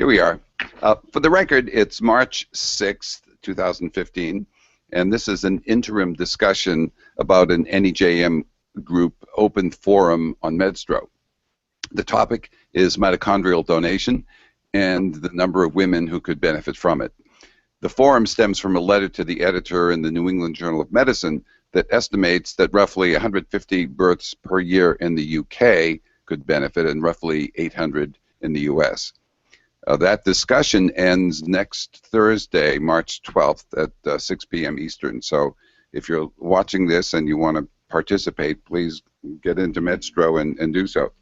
Here we are. For the record, it's March 6th, 2015, and this is an interim discussion about an NEJM group open forum on MedStro. The topic is mitochondrial donation and the number of women who could benefit from it. The forum stems from a letter to the editor in the New England Journal of Medicine that estimates that roughly 150 births per year in the UK could benefit and roughly 800 in the US. That discussion ends next Thursday, March 12th at 6 p.m. Eastern. So if you're watching this and you want to participate, please get into MedStro and do so.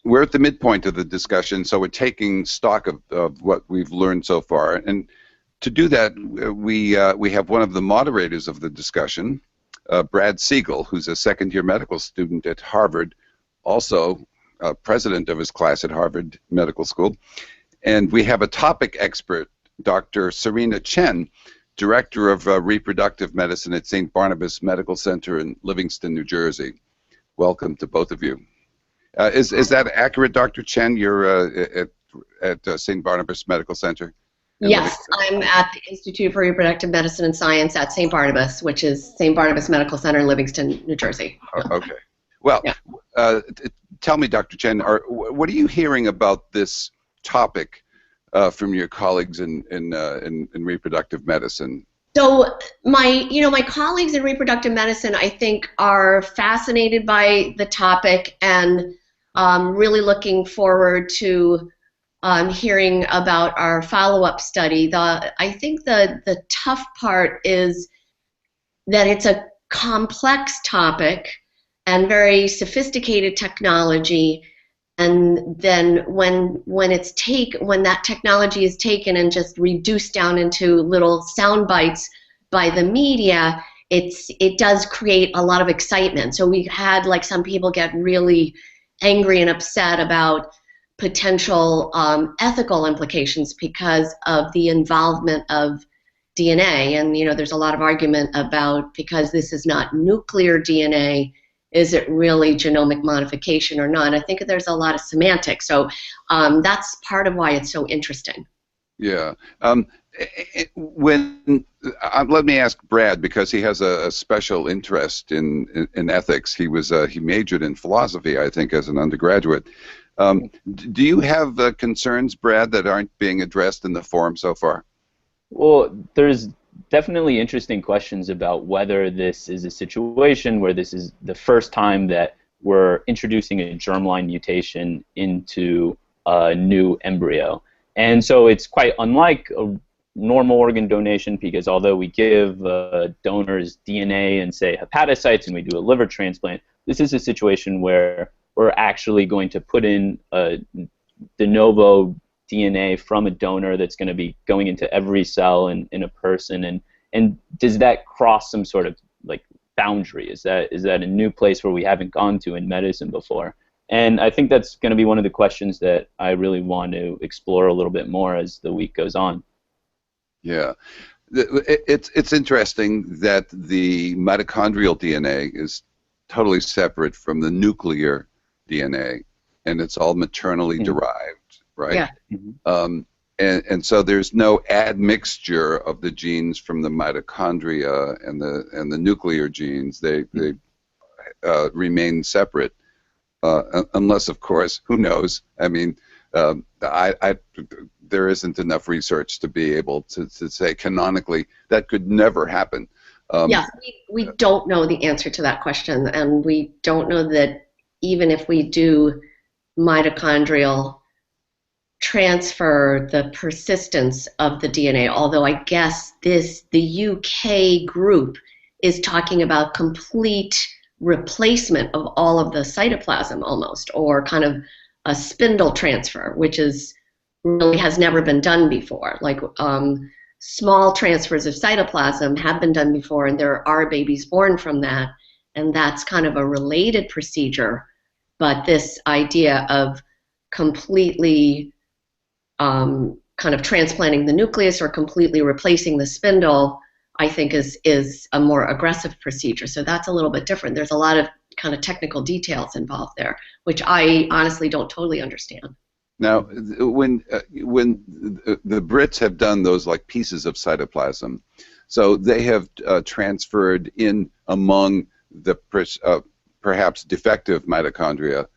We're at the midpoint of the discussion, so we're taking stock of what we've learned so far. And to do that, we have one of the moderators of the discussion, Brad Siegel, who's a second-year medical student at Harvard, also president of his class at Harvard Medical School. And we have a topic expert, Dr. Serena Chen, director of reproductive medicine at St. Barnabas Medical Center in Livingston, New Jersey. Welcome to both of you. Is that accurate, Dr. Chen? You're at St. Barnabas Medical Center? Yes, I'm at the Institute for Reproductive Medicine and Science at St. Barnabas, which is St. Barnabas Medical Center in Livingston, New Jersey. Okay. Well, yeah. Tell me, Dr. Chen, what are you hearing about this topic from your colleagues in reproductive medicine? So my colleagues in reproductive medicine, I think, are fascinated by the topic and really looking forward to hearing about our follow-up study. I think the tough part is that it's a complex topic and very sophisticated technology, and then when that technology is taken and just reduced down into little sound bites by the media, it does create a lot of excitement. So we had some people get really angry and upset about potential ethical implications because of the involvement of DNA, and there's a lot of argument about, because this is not nuclear DNA, is it really genomic modification or not? I think there's a lot of semantics, so that's part of why it's so interesting. Yeah. Let me ask Brad, because he has a special interest in ethics. He majored in philosophy, I think, as an undergraduate. Do you have concerns, Brad, that aren't being addressed in the forum so far? Well, there's definitely interesting questions about whether this is a situation where this is the first time that we're introducing a germline mutation into a new embryo. And so it's quite unlike a normal organ donation, because although we give donors DNA and, say, hepatocytes, and we do a liver transplant, this is a situation where we're actually going to put in de novo DNA from a donor that's going to be going into every cell in a person, and does that cross some sort of boundary? Is that a new place where we haven't gone to in medicine before? And I think that's going to be one of the questions that I really want to explore a little bit more as the week goes on. Yeah, it's interesting that the mitochondrial DNA is totally separate from the nuclear DNA, and it's all maternally derived. Right? Yeah. And so there's no admixture of the genes from the mitochondria and the nuclear genes. They remain separate, unless, of course, who knows? I mean, there isn't enough research to be able to say canonically that could never happen. Yes, we don't know the answer to that question, and we don't know that even if we do mitochondrial transfer, the persistence of the DNA, although I guess the UK group is talking about complete replacement of all of the cytoplasm almost, or kind of a spindle transfer, which really has never been done before. Small transfers of cytoplasm have been done before, and there are babies born from that, and that's kind of a related procedure. But this idea of completely kind of transplanting the nucleus or completely replacing the spindle, I think is a more aggressive procedure. So that's a little bit different. There's a lot of kind of technical details involved there, which I honestly don't totally understand. Now, when the Brits have done those like pieces of cytoplasm, so they have transferred in among the perhaps defective mitochondria,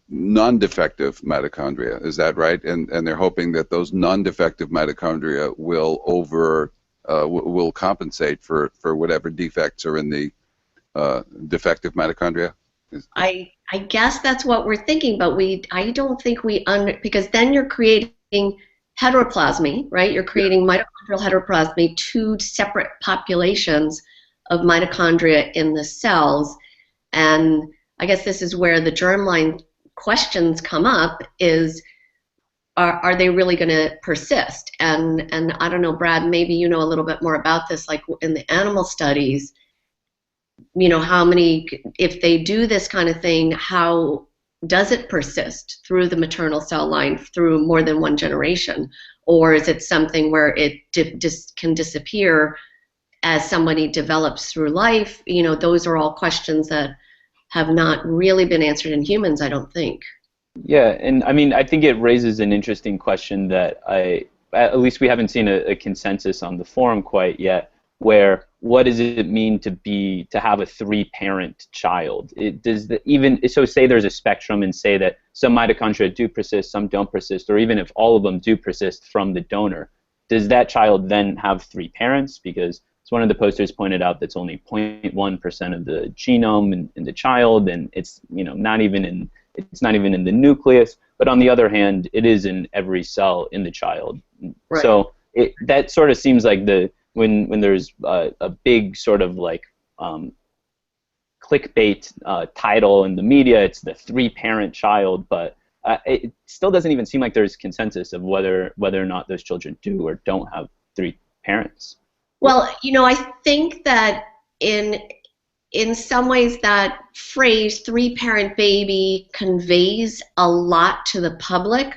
non-defective mitochondria. Is that right? And they're hoping that those non-defective mitochondria will compensate for whatever defects are in the defective mitochondria. I guess that's what we're thinking, but I don't think because then you're creating heteroplasmy, right? You're creating mitochondrial heteroplasmy, two separate populations of mitochondria in the cells, and I guess this is where the germline questions come up: are they really going to persist? And I don't know, Brad, maybe you know a little bit more about this, like in the animal studies. How many, if they do this kind of thing, how does it persist through the maternal cell line through more than one generation? Or is it something where it can disappear as somebody develops through life? Those are all questions that have not really been answered in humans, I don't think. Yeah, and I mean, I think it raises an interesting question that at least we haven't seen a consensus on the forum quite yet, where what does it mean to have a 3-parent child? So say there's a spectrum, and say that some mitochondria do persist, some don't persist, or even if all of them do persist from the donor, does that child then have 3 parents? Because as one of the posters pointed out, that's only 0.1% of the genome in the child, and it's not even in the nucleus. But on the other hand, it is in every cell in the child. Right. So that sort of seems like when there's a big sort of like clickbait title in the media, it's the 3-parent child, but it still doesn't even seem like there's consensus of whether or not those children do or don't have 3 parents. Well, I think that in some ways that phrase 3-parent baby conveys a lot to the public.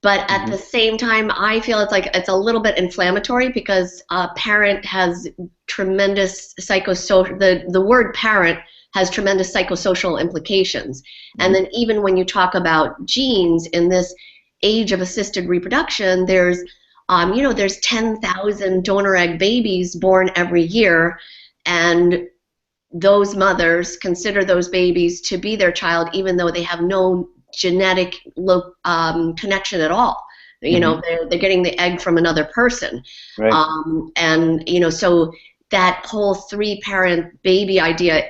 But at the same time, I feel it's a little bit inflammatory, because parent has tremendous psychosocial. The word parent has tremendous psychosocial implications. And then even when you talk about genes in this age of assisted reproduction, there's 10,000 donor egg babies born every year, and those mothers consider those babies to be their child, even though they have no genetic connection at all. They're getting the egg from another person. Right. So that whole 3-parent baby idea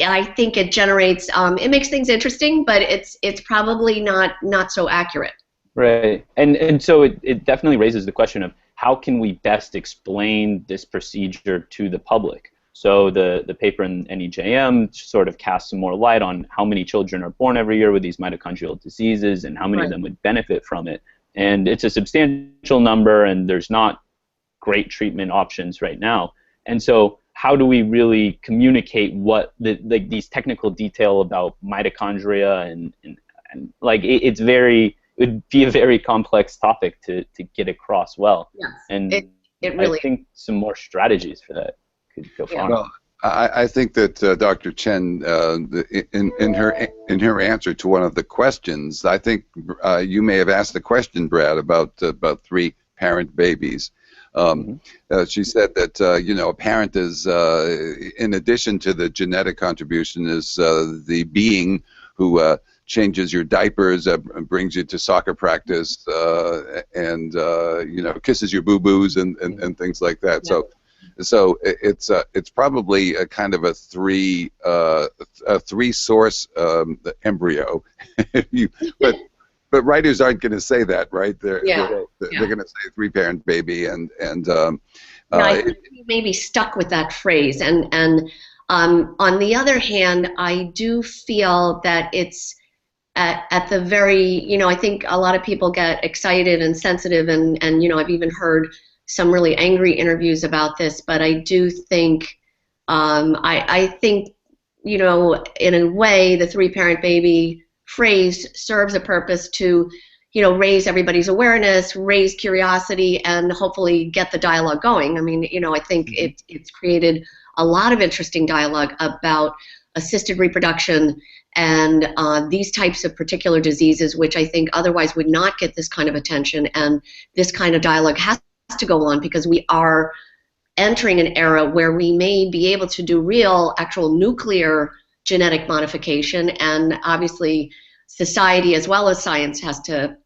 I think it generates, it makes things interesting, but it's probably not so accurate. Right. And so it definitely raises the question of how can we best explain this procedure to the public? So the paper in NEJM sort of casts some more light on how many children are born every year with these mitochondrial diseases and how many of them would benefit from it. And it's a substantial number, and there's not great treatment options right now. And so how do we really communicate what these technical detail about mitochondria and like it would be a very complex topic to get across well. Yes. And it really, I think some more strategies for that could go far. Well, I think that Dr. Chen, in her answer to one of the questions, I think you may have asked the question, Brad, about 3-parent babies. She said that a parent is, in addition to the genetic contribution, is the being who changes your diapers, brings you to soccer practice, and kisses your boo-boos and things like that. Yeah. So it's probably a kind of a three source embryo. But writers aren't going to say that, right? They're going to say 3-parent baby, and I think we may be stuck with that phrase. And on the other hand, I do feel that it's at the very, I think a lot of people get excited and sensitive, and I've even heard some really angry interviews about this, but I do think, I think, in a way, the 3-parent baby phrase serves a purpose to, raise everybody's awareness, raise curiosity, and hopefully get the dialogue going. I mean, I think it's created a lot of interesting dialogue about assisted reproduction and these types of particular diseases, which I think otherwise would not get this kind of attention, and this kind of dialogue has to go on because we are entering an era where we may be able to do real, actual nuclear genetic modification, and obviously society as well as science has to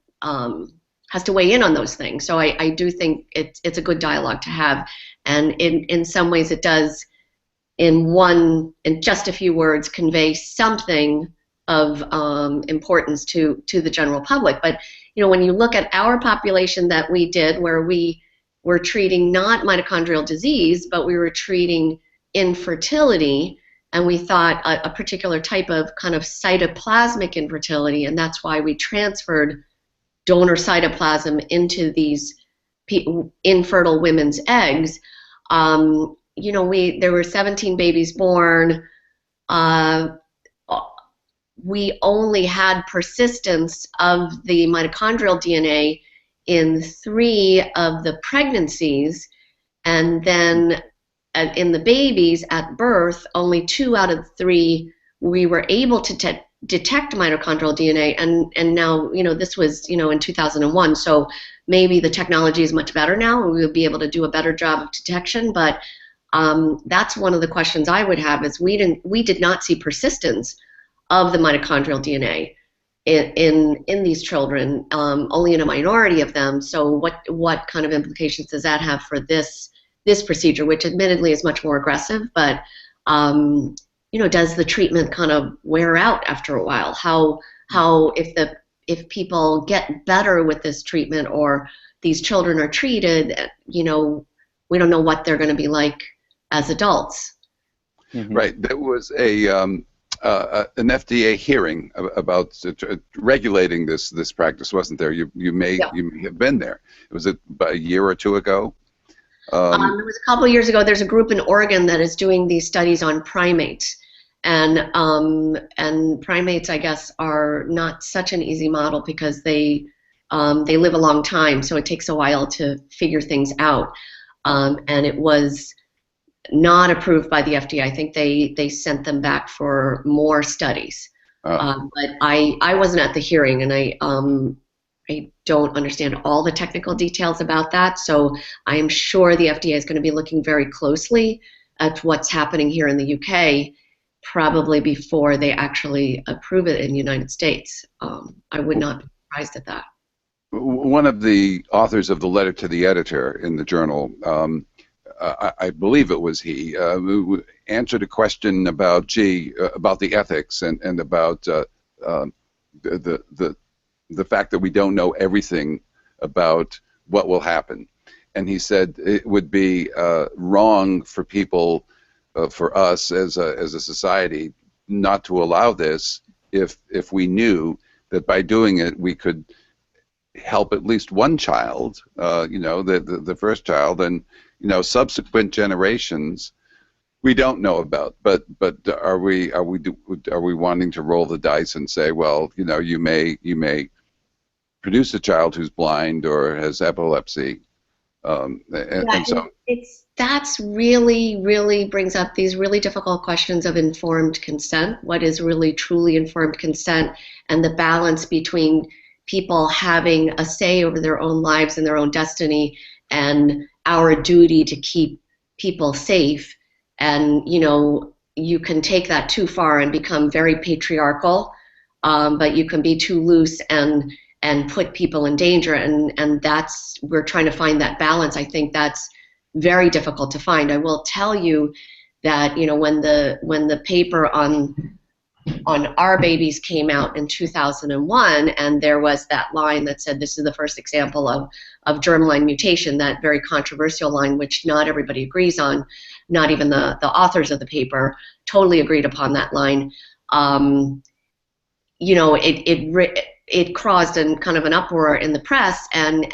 weigh in on those things. So I do think it's a good dialogue to have, and in some ways it does, in just a few words, convey something of importance to the general public. But when you look at our population that we did, where we were treating not mitochondrial disease, but we were treating infertility, and we thought a particular type of kind of cytoplasmic infertility, and that's why we transferred donor cytoplasm into these infertile women's eggs. There were 17 babies born. We only had persistence of the mitochondrial DNA in 3 of the pregnancies, and then in the babies at birth, only 2 out of 3 we were able to detect mitochondrial DNA, and now this was in 2001, so maybe the technology is much better now and we will be able to do a better job of detection. But that's one of the questions I would have, is we did not see persistence of the mitochondrial DNA in these children, only in a minority of them. So what kind of implications does that have for this procedure, which admittedly is much more aggressive, but does the treatment kind of wear out after a while? How if people get better with this treatment, or these children are treated, we don't know what they're going to be like as adults. Mm-hmm. Right. There was an FDA hearing about regulating this practice, wasn't there? You may have been there. Was it about a year or 2 ago? It was a couple of years ago. There's a group in Oregon that is doing these studies on primates, and primates, I guess, are not such an easy model because they live a long time, so it takes a while to figure things out. And it was not approved by the FDA. I think they sent them back for more studies. But I wasn't at the hearing, and I don't understand all the technical details about that. So I am sure the FDA is going to be looking very closely at what's happening here in the UK, probably before they actually approve it in the United States. I would not be surprised at that. One of the authors of the letter to the editor in the journal, I believe it was he, who answered a question about the ethics and about the fact that we don't know everything about what will happen. And he said it would be wrong for people, for us as a society, not to allow this if we knew that by doing it we could help at least one child, the first child, and subsequent generations we don't know about. But are we wanting to roll the dice and say, well, you may produce a child who's blind or has epilepsy, and so that's really brings up these really difficult questions of informed consent. What is really truly informed consent, and the balance between people having a say over their own lives and their own destiny, and our duty to keep people safe. And you can take that too far and become very patriarchal, but you can be too loose and put people in danger, and we're trying to find that balance. I think that's very difficult to find. I will tell you that when the paper on our babies came out in 2001, and there was that line that said this is the first example of germline mutation, that very controversial line which not everybody agrees on, not even the authors of the paper totally agreed upon that line. It caused kind of an uproar in the press, and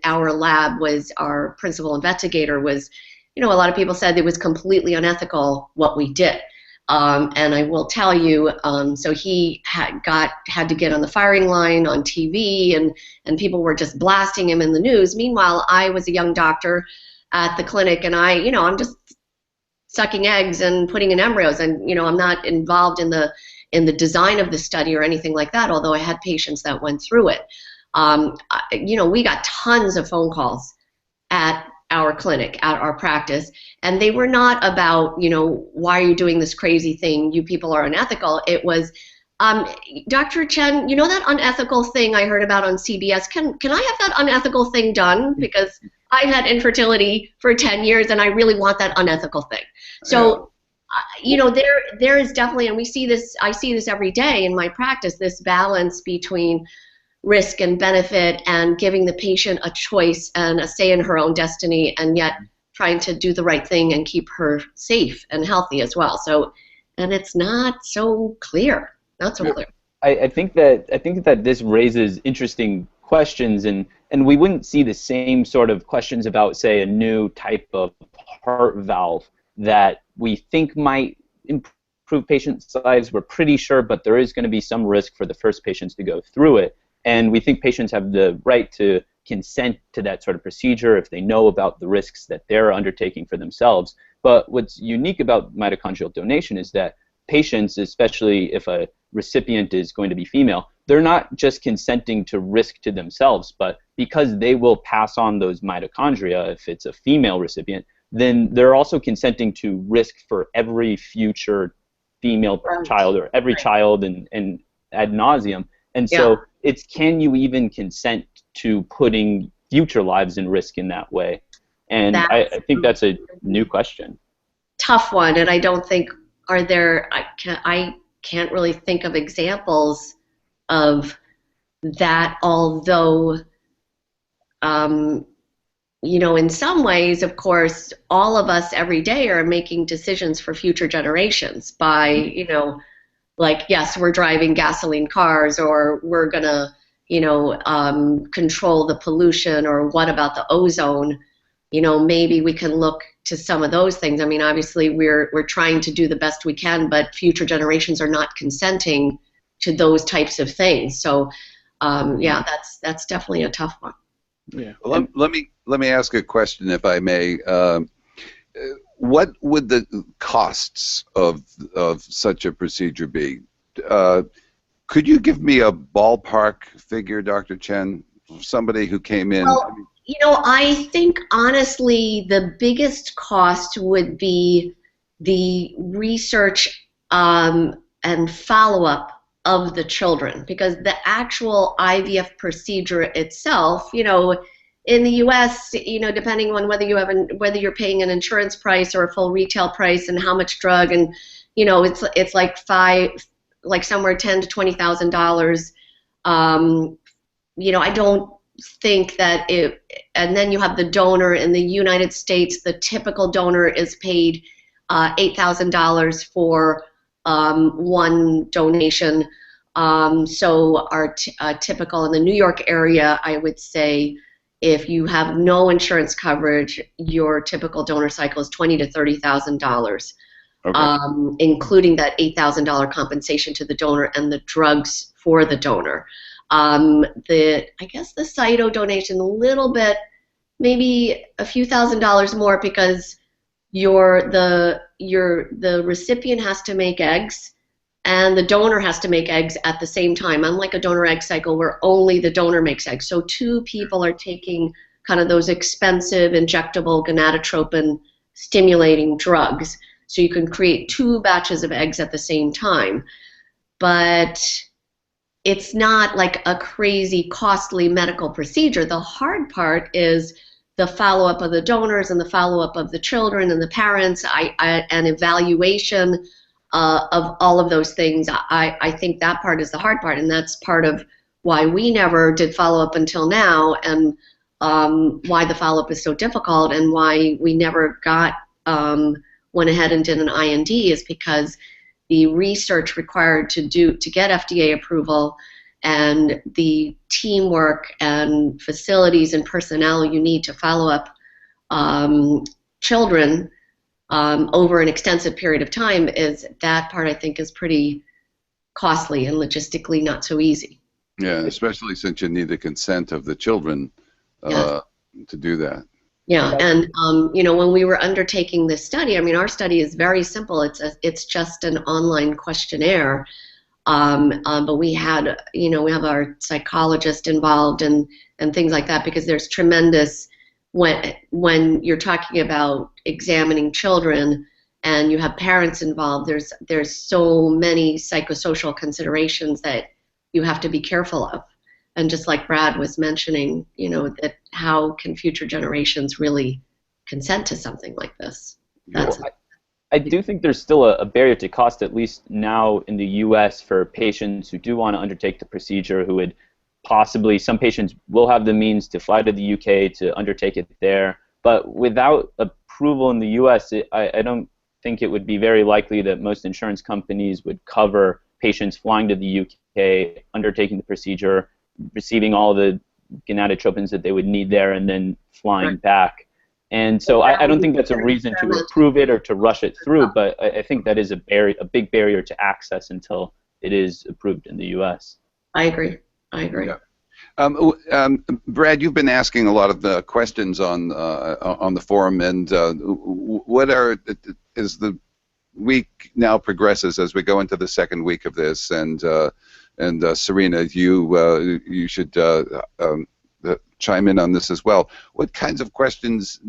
our lab our principal investigator was, a lot of people said it was completely unethical what we did. And I will tell you, so he had to get on the firing line on TV, and people were just blasting him in the news. Meanwhile, I was a young doctor at the clinic, and I'm just sucking eggs and putting in embryos, and I'm not involved in the in the design of the study or anything like that, although I had patients that went through it. We got tons of phone calls at our clinic, at our practice, and they were not about, why are you doing this crazy thing? You people are unethical. It was, Dr. Chen, that unethical thing I heard about on CBS, can I have that unethical thing done? Because I've had infertility for 10 years and I really want that unethical thing. So, there is definitely, and I see this every day in my practice, this balance between risk and benefit and giving the patient a choice and a say in her own destiny, and yet trying to do the right thing and keep her safe and healthy as well. So, and it's not so clear. Not so clear. I think that this raises interesting questions, and we wouldn't see the same sort of questions about, say, a new type of heart valve that we think might improve patients' lives. We're pretty sure, but there is going to be some risk for the first patients to go through it. And we think patients have the right to consent to that sort of procedure if they know about the risks that they're undertaking for themselves. But what's unique about mitochondrial donation is that patients, especially if a recipient is going to be female, they're not just consenting to risk to themselves, but because they will pass on those mitochondria if it's a female recipient, then they're also consenting to risk for every future female child or every child and ad nauseum. And so it's, can you even consent to putting future lives in risk in that way? And I think that's a new question. Tough one, and I don't think I can't really think of examples of that, although, in some ways, of course, all of us every day are making decisions for future generations by, like, yes, we're driving gasoline cars, or we're going to, control the pollution, or what about the ozone? Maybe we can look to some of those things. I mean, obviously, we're trying to do the best we can, but future generations are not consenting to those types of things. So, that's definitely a tough one. Yeah. Well, let me ask a question, if I may. What would the costs of such a procedure be? Could you give me a ballpark figure, Dr. Chen? Somebody who came in. Well, I think honestly the biggest cost would be the research and follow-up of the children, because the actual IVF procedure itself, in the U.S., depending on whether whether you're paying an insurance price or a full retail price and how much drug, and it's like somewhere $10,000 to $20,000. I don't think that and then you have the donor. In the United States, the typical donor is paid $8,000 for one donation. So our typical in the New York area, I would say, if you have no insurance coverage, your typical donor cycle is $20,000 to $30,000, okay, including that $8,000 compensation to the donor and the drugs for the donor. I guess the cyto donation, a little bit, maybe a few $1,000s more, because the recipient has to make eggs and the donor has to make eggs at the same time, unlike a donor egg cycle where only the donor makes eggs. So two people are taking kind of those expensive injectable gonadotropin stimulating drugs, so you can create two batches of eggs at the same time. But it's not like a crazy costly medical procedure. The hard part is the follow-up of the donors and the follow-up of the children and the parents, and evaluation of all of those things. I think that part is the hard part, and that's part of why we never did follow-up until now, and why the follow-up is so difficult, and why we never went ahead and did an IND, is because the research required to get FDA approval and the teamwork and facilities and personnel you need to follow up children over an extensive period of time, that part I think is pretty costly and logistically not so easy. Yeah, especially since you need the consent of the children to do that. Yeah, and when we were undertaking this study, I mean, our study is very simple. It's just an online questionnaire. But we had, we have our psychologist involved and things like that, because there's tremendous, when you're talking about examining children and you have parents involved, there's so many psychosocial considerations that you have to be careful of. And just like Brad was mentioning, that how can future generations really consent to something like this? I do think there's still a barrier to cost, at least now in the U.S., for patients who do want to undertake the procedure, who would possibly, some patients will have the means to fly to the U.K. to undertake it there. But without approval in the U.S., I don't think it would be very likely that most insurance companies would cover patients flying to the U.K., undertaking the procedure, receiving all the gonadotropins that they would need there, and then flying back. And so I don't think that's a reason to approve it or to rush it through, but I think that is a big barrier to access until it is approved in the U.S. I agree. Yeah. Brad, you've been asking a lot of the questions on the forum, and as the week now progresses, as we go into the second week of this, and Serena, you should chime in on this as well. What kinds of questions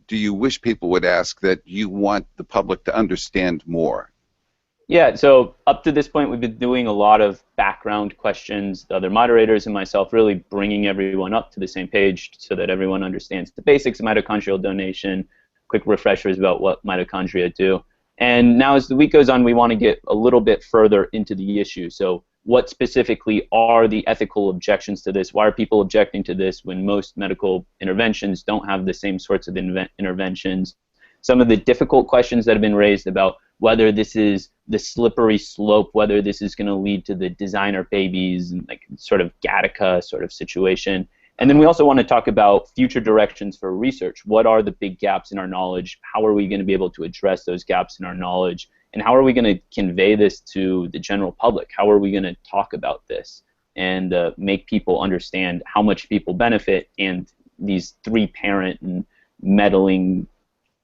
do you wish people would ask that you want the public to understand more? Yeah, so up to this point, we've been doing a lot of background questions, the other moderators and myself really bringing everyone up to the same page so that everyone understands the basics of mitochondrial donation, quick refreshers about what mitochondria do. And now as the week goes on, we want to get a little bit further into the issue. So what specifically are the ethical objections to this? Why are people objecting to this when most medical interventions don't have the same sorts of interventions? Some of the difficult questions that have been raised about whether this is the slippery slope, whether this is going to lead to the designer babies, and like sort of Gattaca sort of situation. And then we also want to talk about future directions for research. What are the big gaps in our knowledge? How are we going to be able to address those gaps in our knowledge? And how are we going to convey this to the general public? How are we going to talk about this and make people understand how much people benefit and these three-parent and meddling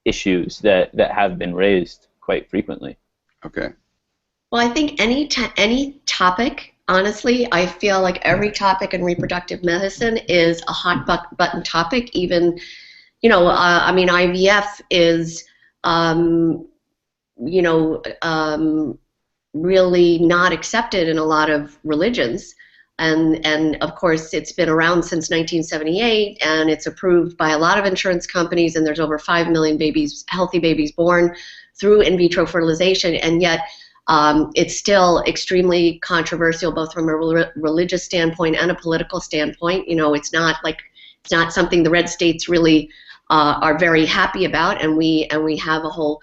issues that have been raised quite frequently? Okay. Well, I think any topic, honestly, I feel like every topic in reproductive medicine is a hot button topic. Even, I mean, IVF is, really not accepted in a lot of religions. And of course, it's been around since 1978, and it's approved by a lot of insurance companies, and there's over 5 million babies, healthy babies born through in vitro fertilization, and yet it's still extremely controversial, both from a religious standpoint and a political standpoint. It's not something the red states really are very happy about, and we have a whole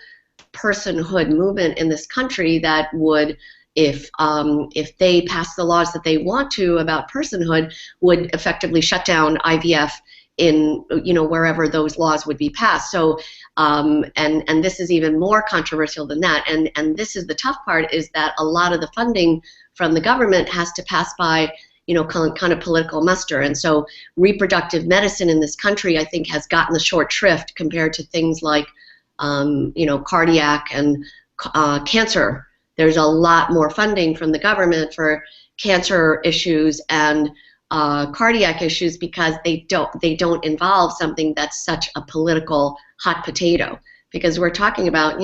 personhood movement in this country that would, if they pass the laws that they want to about personhood, would effectively shut down IVF in wherever those laws would be passed. So and this is even more controversial than that. And this is the tough part, is that a lot of the funding from the government has to pass by kind of political muster. And so reproductive medicine in this country, I think, has gotten the short shrift compared to things like cardiac and cancer. There's a lot more funding from the government for cancer issues and cardiac issues, because they don't involve something that's such a political hot potato. Because we're talking about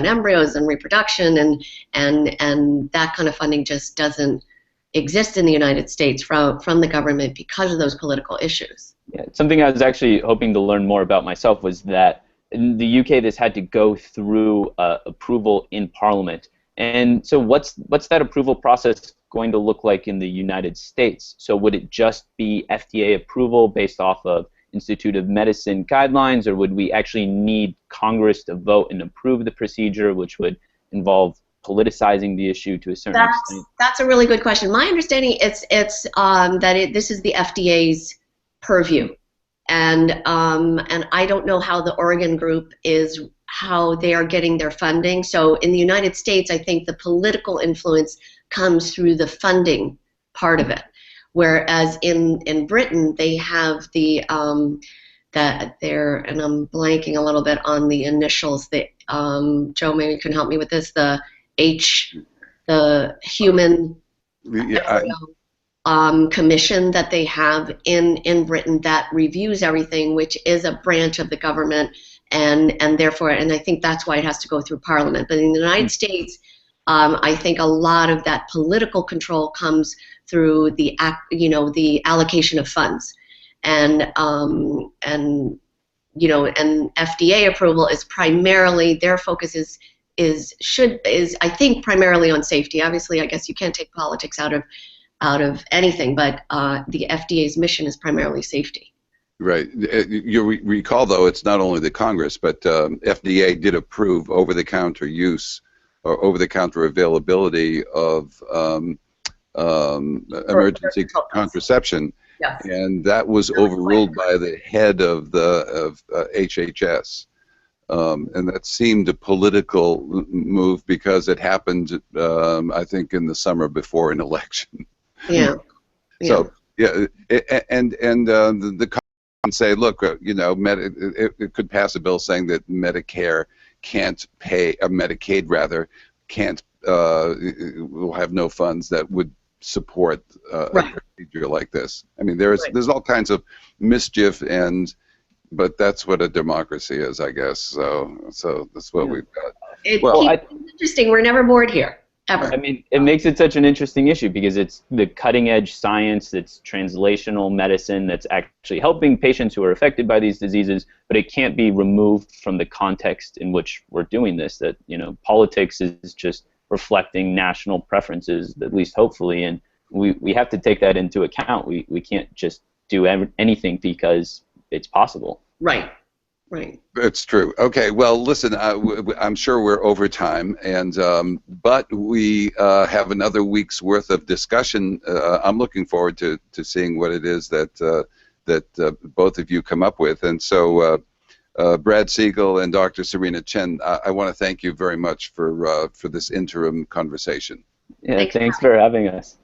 embryos and reproduction, and that kind of funding just doesn't exist in the United States from the government because of those political issues. Yeah, something I was actually hoping to learn more about myself was that in the UK this had to go through approval in Parliament. And so what's that approval process going to look like in the United States? So would it just be FDA approval based off of Institute of Medicine guidelines, or would we actually need Congress to vote and approve the procedure, which would involve politicizing the issue to a certain extent? That's a really good question. My understanding it's that this is the FDA's purview, and I don't know how the Oregon group is, how they are getting their funding. So in the United States, I think the political influence comes through the funding part of it, whereas in Britain they have the that there, and I'm blanking a little bit on the initials. That Joe, maybe you can help me with this. The the human Yeah, commission that they have in Britain that reviews everything, which is a branch of the government, and therefore, and I think that's why it has to go through Parliament. But in the United States, I think a lot of that political control comes through the the allocation of funds, and FDA approval is primarily, their focus is I think primarily on safety. Obviously, I guess you can't take politics out of anything, but the FDA's mission is primarily safety. right. You recall, though, it's not only the Congress, but FDA did approve over-the-counter use or over-the-counter availability of emergency contraception, Yes. and that was overruled by the head of HHS. And that seemed a political move because it happened, I think, in the summer before an election. Yeah. So yeah, and the Congress say, look, it could pass a bill saying that Medicare can't pay, Medicaid rather, can't will have no funds that would support a procedure like this. I mean, there's all kinds of mischief, but that's what a democracy is, I guess. So that's what we've got. It's interesting. We're never bored here, ever. I mean, it makes it such an interesting issue because it's the cutting-edge science, it's translational medicine that's actually helping patients who are affected by these diseases, but it can't be removed from the context in which we're doing this. That, politics is just reflecting national preferences, at least hopefully, and we have to take that into account. We can't just do anything because it's possible. Right. That's true. Okay. Well, listen. I'm sure we're over time, but we have another week's worth of discussion. I'm looking forward to seeing what it is that both of you come up with. And so, Brad Siegel and Dr. Serena Chen, I want to thank you very much for this interim conversation. Yeah. Thanks for having us.